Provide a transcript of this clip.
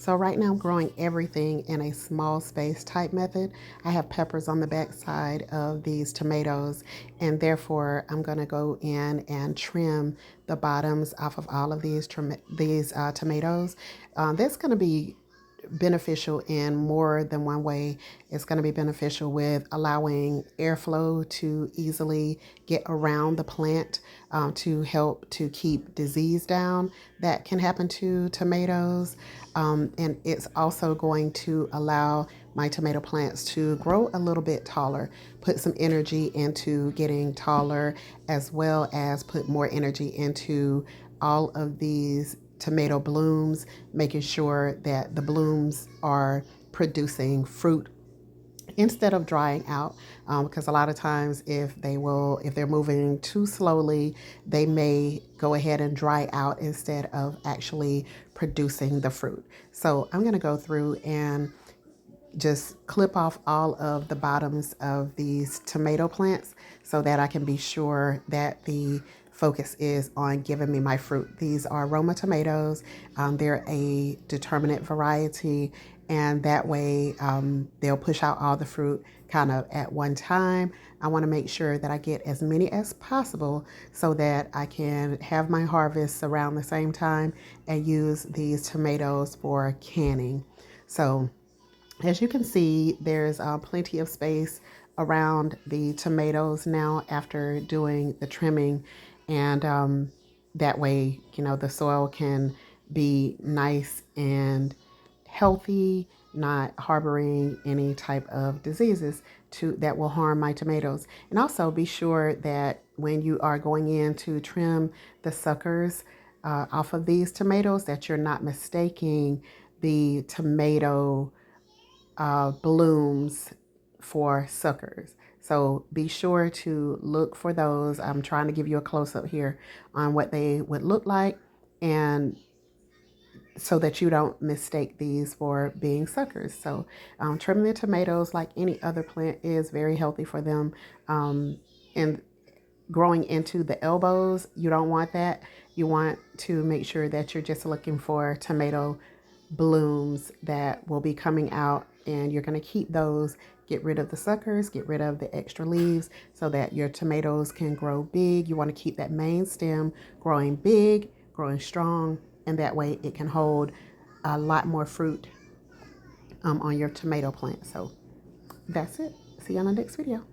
So right now I'm growing everything in a small space type method. I have peppers on the back side of these tomatoes, and therefore I'm going to go in and trim the bottoms off of all of these tomatoes. That's going to be beneficial in more than one way. It's going to be beneficial with allowing airflow to easily get around the plant, to help to keep disease down that can happen to tomatoes. And it's also going to allow my tomato plants to grow a little bit taller, put some energy into getting taller, as well as put more energy into all of these tomato blooms, making sure that the blooms are producing fruit instead of drying out, because a lot of times if they're moving too slowly, they may go ahead and dry out instead of actually producing the fruit. So I'm going to go through and just clip off all of the bottoms of these tomato plants so that I can be sure that the focus is on giving me my fruit. These are Roma tomatoes. They're a determinate variety, and that way they'll push out all the fruit kind of at one time. I want to make sure that I get as many as possible so that I can have my harvests around the same time and use these tomatoes for canning. So as you can see, there's plenty of space around the tomatoes now after doing the trimming, and that way, the soil can be nice and healthy, not harboring any type of diseases that will harm my tomatoes. And also be sure that when you are going in to trim the suckers off of these tomatoes, that you're not mistaking the tomato blooms for suckers. So be sure to look for those. I'm trying to give you a close-up here on what they would look like, and so that you don't mistake these for being suckers. So trimming the tomatoes like any other plant is very healthy for them. And growing into the elbows, you don't want that. You want to make sure that you're just looking for tomato blooms that will be coming out, and you're going to keep those. Get rid of the suckers, get rid of the extra leaves so that your tomatoes can grow big. You want to keep that main stem growing big, growing strong, and that way it can hold a lot more fruit on your tomato plant. So that's it. See you on the next video.